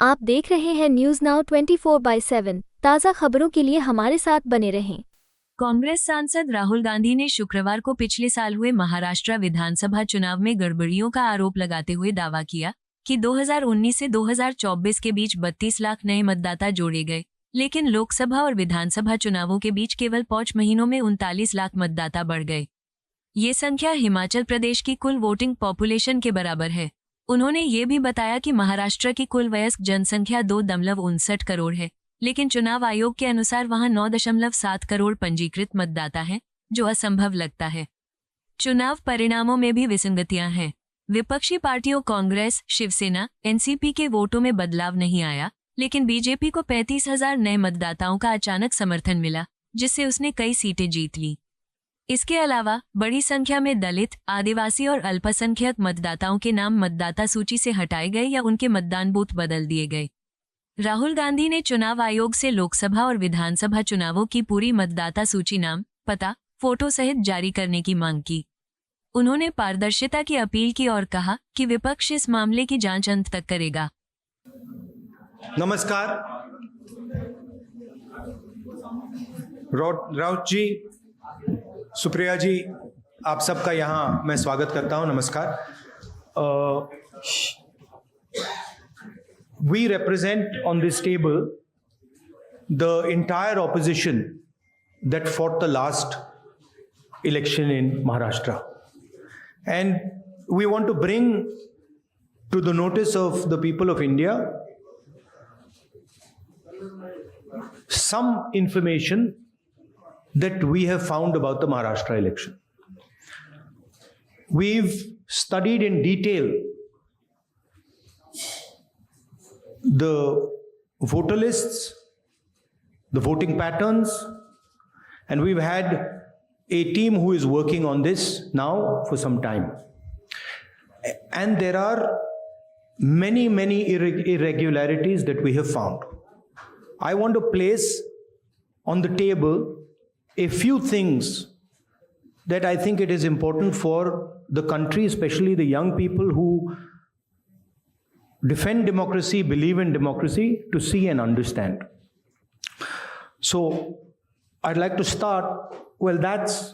आप देख रहे हैं न्यूज नाउ 24/7 ताज़ा खबरों के लिए हमारे साथ बने रहें। कांग्रेस सांसद राहुल गांधी ने शुक्रवार को पिछले साल हुए महाराष्ट्र विधानसभा चुनाव में गड़बड़ियों का आरोप लगाते हुए दावा किया कि 2019 से 2024 के बीच 32 लाख नए मतदाता जोड़े गए, लेकिन लोकसभा और विधानसभा चुनावों के बीच केवल 5 महीनों में 39 लाख मतदाता बढ़ गए। ये संख्या हिमाचल प्रदेश की कुल वोटिंग पॉपुलेशन के बराबर है। उन्होंने ये भी बताया कि महाराष्ट्र की कुल वयस्क जनसंख्या 2.59 करोड़ है, लेकिन चुनाव आयोग के अनुसार वहां 9.7 करोड़ पंजीकृत मतदाता हैं, जो असंभव लगता है। चुनाव परिणामों में भी विसंगतियां हैं। विपक्षी पार्टियों कांग्रेस, शिवसेना, एनसीपी के वोटों में बदलाव नहीं आया, लेकिन बीजेपी को 35,000 नए मतदाताओं का अचानक समर्थन मिला, जिससे उसने कई सीटें जीत ली। इसके अलावा बड़ी संख्या में दलित, आदिवासी और अल्पसंख्यक मतदाताओं के नाम मतदाता सूची से हटाए गए या उनके मतदान बूथ बदल दिए गए। राहुल गांधी ने चुनाव आयोग से लोकसभा और विधानसभा चुनावों की पूरी मतदाता सूची नाम, पता, फोटो सहित जारी करने की मांग की। उन्होंने पारदर्शिता की अपील की और कहा कि विपक्ष इस मामले की जांच अंत तक करेगा। नमस्कार। राउत जी, सुप्रिया जी, आप सबका यहाँ मैं स्वागत करता हूँ। नमस्कार। We represent on this table the entire opposition that fought the last election in Maharashtra. And we want to bring to the notice of the people of India some information that we have found about the Maharashtra election. We've studied in detail the voter lists, the voting patterns, and we've had a team who is working on this now for some time. And there are many irregularities that we have found. I want to place on the table a few things that I think it is important for the country, especially the young people who defend democracy, believe in democracy, to see and understand. So I'd like to start, well, that's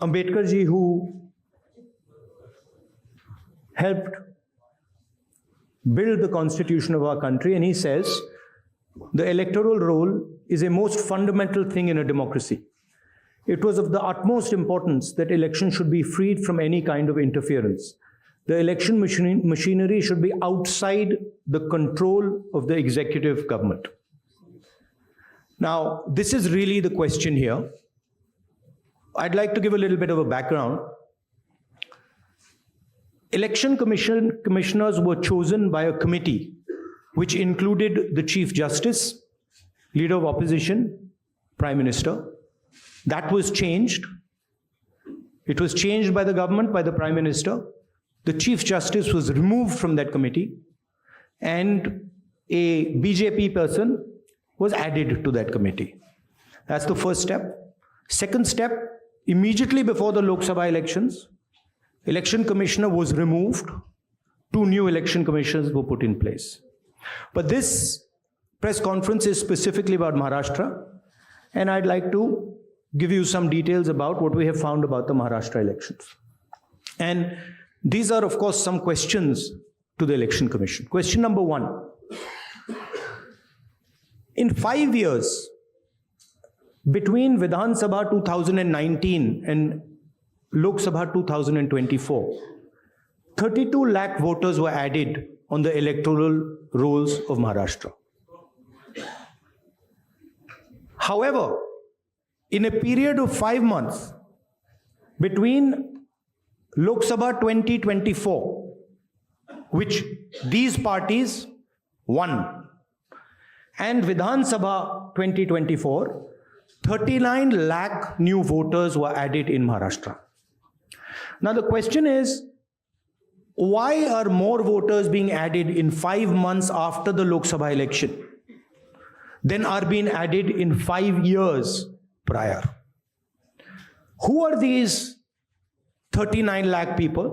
Ambedkar ji, who helped build the constitution of our country, and he says the electoral roll is a most fundamental thing in a democracy. It was of the utmost importance that elections should be freed from any kind of interference. The election machinery should be outside the control of the executive government. Now, this is really the question here. I'd like to give a little bit of a background. Election commissioners were chosen by a committee which included the Chief Justice, Leader of Opposition, Prime Minister. That was changed. It was changed by the government, by the Prime Minister. The Chief Justice was removed from that committee, and a BJP person was added to that committee. That's the first step. Second step, immediately before the Lok Sabha elections, election commissioner was removed. 2 new election commissioners were put in place. But this press conference is specifically about Maharashtra, and I'd like to give you some details about what we have found about the Maharashtra elections. And these are, of course, some questions to the Election Commission. Question number 1. In 5 years, between Vidhan Sabha 2019 and Lok Sabha 2024, 32 lakh voters were added on the electoral rolls of Maharashtra. However, in a period of 5 months, between Lok Sabha 2024, which these parties won, and Vidhan Sabha 2024, 39 lakh new voters were added in Maharashtra. Now the question is, why are more voters being added in 5 months after the Lok Sabha election than are being added in 5 years prior? Who are these 39 lakh people?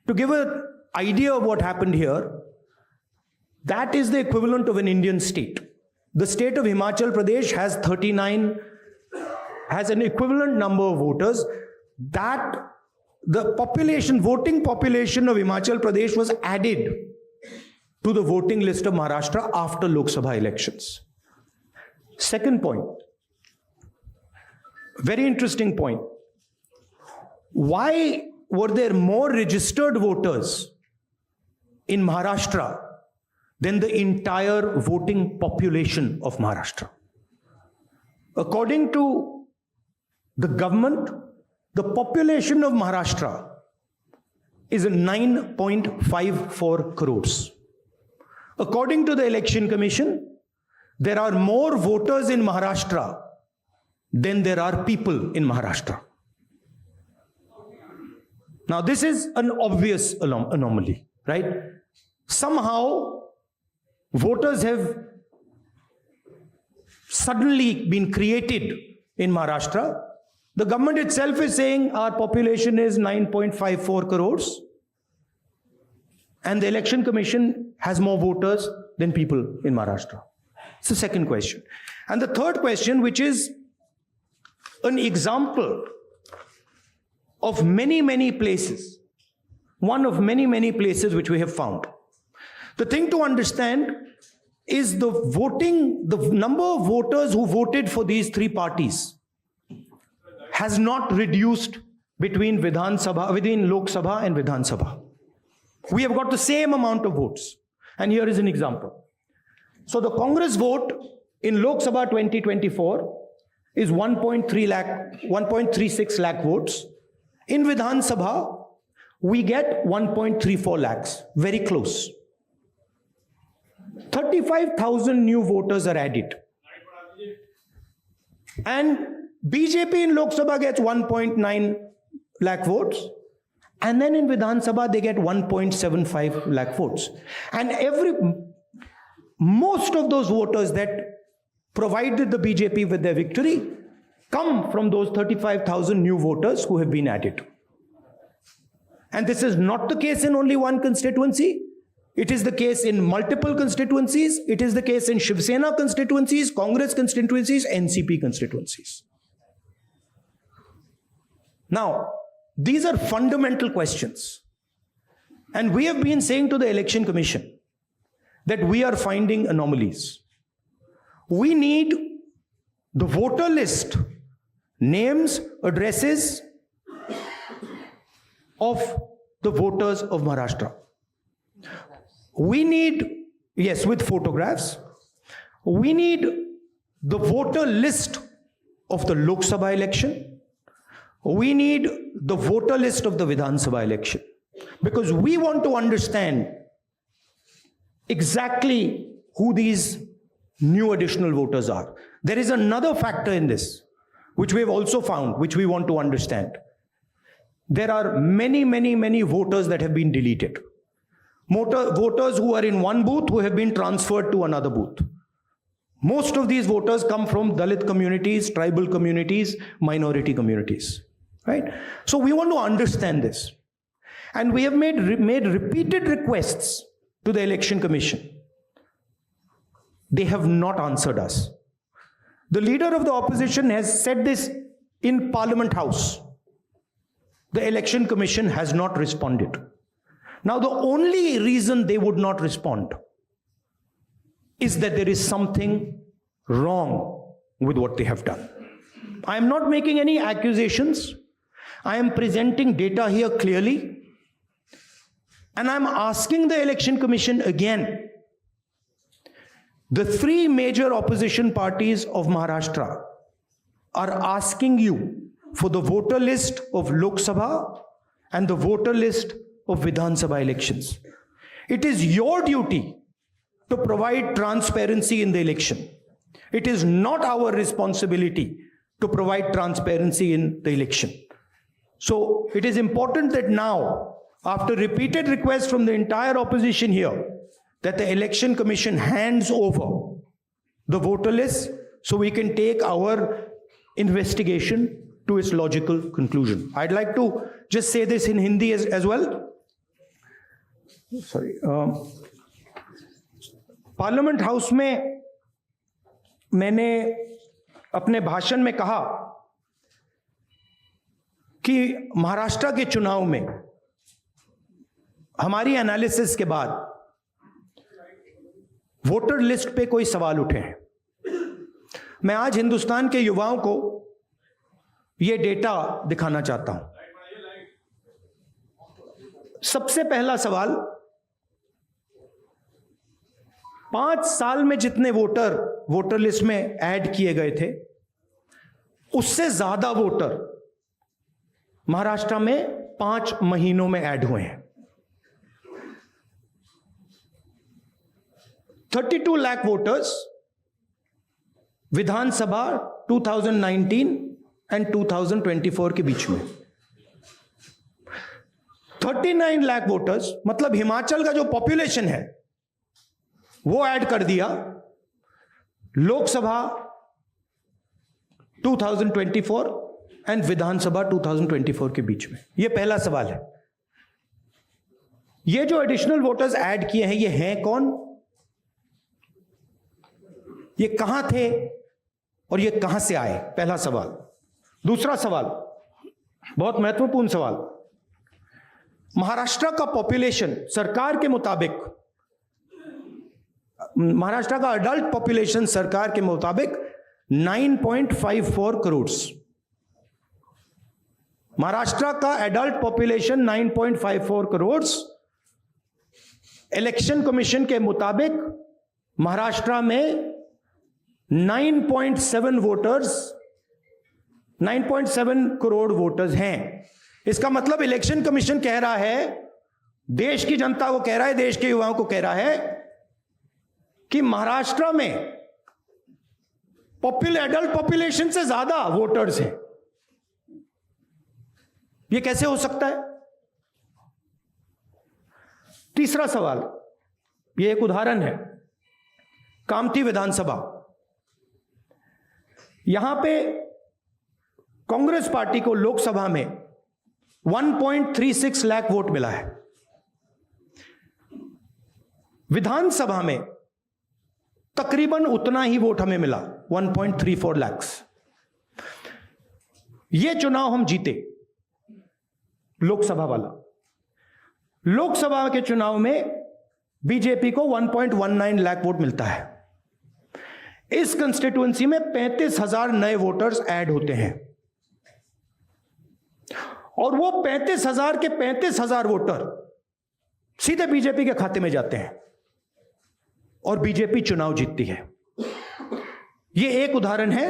To give a idea of what happened here, that is the equivalent of an Indian state. The state of Himachal Pradesh has has an equivalent number of voters that the voting population of Himachal Pradesh was added to the voting list of Maharashtra after Lok Sabha elections. Second point, very interesting point. Why were there more registered voters in Maharashtra than the entire voting population of Maharashtra? According to the government, the population of Maharashtra is 9.54 crores. According to the Election Commission, there are more voters in Maharashtra than there are people in Maharashtra. Now, this is an obvious anomaly, right? Somehow, voters have suddenly been created in Maharashtra. The government itself is saying our population is 9.54 crores. And the Election Commission has more voters than people in Maharashtra. It's the second question. And the third question, which is an example of many, many places, one of many, many places which we have found. The thing to understand is the number of voters who voted for these three parties has not reduced between Lok Sabha and Vidhan Sabha. We have got the same amount of votes. And here is an example. So the Congress vote in Lok Sabha 2024 is 1.36 lakh votes. In Vidhan Sabha, we get 1.34 lakhs, very close. 35,000 new voters are added. And BJP in Lok Sabha gets 1.9 lakh votes. And then in Vidhan Sabha, they get 1.75 lakh votes. And most of those voters that provided the BJP with their victory come from those 35,000 new voters who have been added. And this is not the case in only one constituency. It is the case in multiple constituencies. It is the case in Shiv Sena constituencies, Congress constituencies, NCP constituencies. Now, these are fundamental questions. And we have been saying to the Election Commission that we are finding anomalies. We need the voter list, names, addresses of the voters of Maharashtra. We need, yes, with photographs. We need the voter list of the Lok Sabha election. We need the voter list of the Vidhan Sabha election. Because we want to understand exactly who these new additional voters are. There is another factor in this, which we have also found, which we want to understand. There are many, many, many voters that have been deleted. Voters who are in one booth who have been transferred to another booth. Most of these voters come from Dalit communities, tribal communities, minority communities, right? So we want to understand this. And we have made repeated requests to the Election Commission. They have not answered us. The leader of the opposition has said this in Parliament House. The Election Commission has not responded. Now, the only reason they would not respond is that there is something wrong with what they have done. I am not making any accusations. I am presenting data here clearly. And I'm asking the Election Commission again. The three major opposition parties of Maharashtra are asking you for the voter list of Lok Sabha and the voter list of Vidhan Sabha elections. It is your duty to provide transparency in the election. It is not our responsibility to provide transparency in the election. So it is important that now, after repeated requests from the entire opposition here, that the Election Commission hands over the voter list so we can take our investigation to its logical conclusion. I'd like to just say this in Hindi as well. Sorry, parliament house में मैंने अपने भाषण में कहा कि महाराष्ट्र के चुनाव में हमारी एनालिसिस के बाद वोटर लिस्ट पे कोई सवाल उठे हैं। मैं आज हिंदुस्तान के युवाओं को यह डेटा दिखाना चाहता हूं। सबसे पहला सवाल, 5 साल में जितने वोटर लिस्ट में ऐड किए गए थे, उससे ज्यादा वोटर महाराष्ट्र में 5 महीनों में ऐड हुए हैं। 32 लाख वोटर्स विधानसभा 2019 एंड 2024 के बीच में। 39 लाख वोटर्स, मतलब हिमाचल का जो पॉपुलेशन है वो ऐड कर दिया लोकसभा 2024 एंड विधानसभा 2024 के बीच में। यह पहला सवाल है। ये जो एडिशनल वोटर्स ऐड किए हैं, ये हैं कौन, ये कहां थे और ये कहां से आए? पहला सवाल। दूसरा सवाल, बहुत महत्वपूर्ण सवाल, महाराष्ट्र का पॉपुलेशन सरकार के मुताबिक, महाराष्ट्र का अडल्ट पॉपुलेशन सरकार के मुताबिक 9.54 करोड़। महाराष्ट्र का adult population 9.54 crore. Election commission के मुताबिक महाराष्ट्र में 9.7 करोड़ वोटर्स हैं। इसका मतलब इलेक्शन कमीशन कह रहा है, देश की जनता को कह रहा है, देश के युवाओं को कह रहा है कि महाराष्ट्र में एडल्ट पॉपुलेशन से ज्यादा वोटर्स हैं। यह कैसे हो सकता है? तीसरा सवाल, यह एक उदाहरण है, कामठी विधानसभा। यहां पे कांग्रेस पार्टी को लोकसभा में 1.36 लाख वोट मिला है। विधानसभा में तकरीबन उतना ही वोट हमें मिला, 1.34 लाख। यह चुनाव हम जीते, लोकसभा वाला। लोकसभा के चुनाव में बीजेपी को 1.19 लाख वोट मिलता है। इस कंस्टिट्यूएंसी में 35,000 नए वोटर्स ऐड होते हैं और वो 35,000 के 35,000 वोटर सीधे बीजेपी के खाते में जाते हैं और बीजेपी चुनाव जीतती है। ये एक उदाहरण है,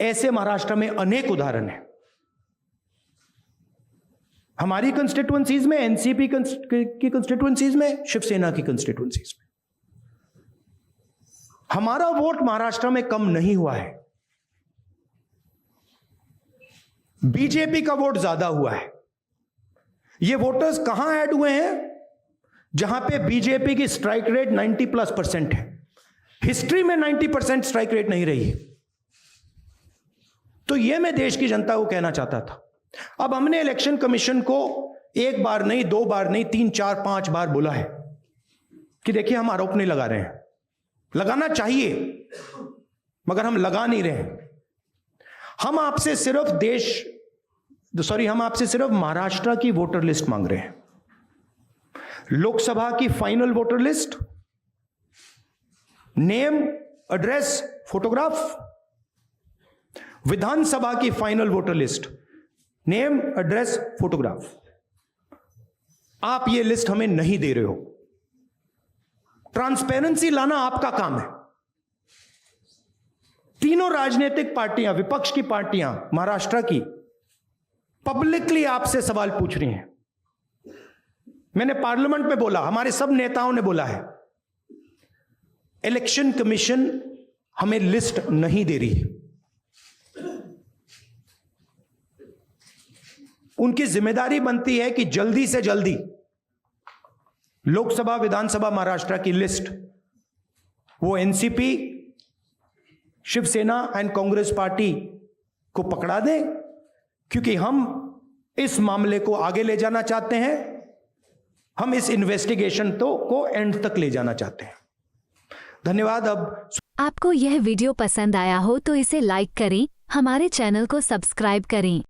ऐसे महाराष्ट्र में अनेक उदाहरण हैं। हमारी कंस्टिट्यूएंसीज में, एनसीपी की कंस्टिट्यूएंसीज में, शिवसेना की कंस्टिट्यूएंसीज में। हमारा वोट महाराष्ट्र में कम नहीं हुआ है, बीजेपी का वोट ज्यादा हुआ है। ये वोटर्स कहां ऐड हुए हैं? जहां पे बीजेपी की स्ट्राइक रेट 90+% है। हिस्ट्री में 90% स्ट्राइक रेट नहीं रही है। तो यह मैं देश की जनता को कहना चाहता था। अब हमने इलेक्शन कमीशन को 1 बार नहीं, 2 बार नहीं, 3, 4, 5 बार बोला है कि देखिए हम आरोप नहीं लगा रहे हैं, लगाना चाहिए मगर हम लगा नहीं रहे हैं। हम आपसे सिर्फ महाराष्ट्र की वोटर लिस्ट मांग रहे हैं। लोकसभा की final voter list, name, address, photograph. Vidhan Sabha की final voter list, name, address, photograph. आप ये लिस्ट हमें नहीं दे रहे हो। ट्रांसपेरेंसी लाना आपका काम है। तीनों राजनीतिक पार्टियां, विपक्ष की पार्टियां महाराष्ट्र की, पब्लिकली आपसे सवाल पूछ रही हैं। मैंने पार्लियामेंट में बोला, हमारे सब नेताओं ने बोला है, इलेक्शन कमीशन हमें लिस्ट नहीं दे रही। उनकी जिम्मेदारी बनती है कि जल्दी से जल्दी लोकसभा, विधानसभा महाराष्ट्र की लिस्ट वो NCP, Shiv Sena and Congress party को पकड़ा दें, क्योंकि हम इस मामले को आगे ले जाना चाहते हैं हम इस इन्वेस्टिगेशन को एंड तक ले जाना चाहते हैं। धन्यवाद। अब आपको यह वीडियो पसंद आया हो तो इसे लाइक करें, हमारे चैनल को सब्सक्राइब करें।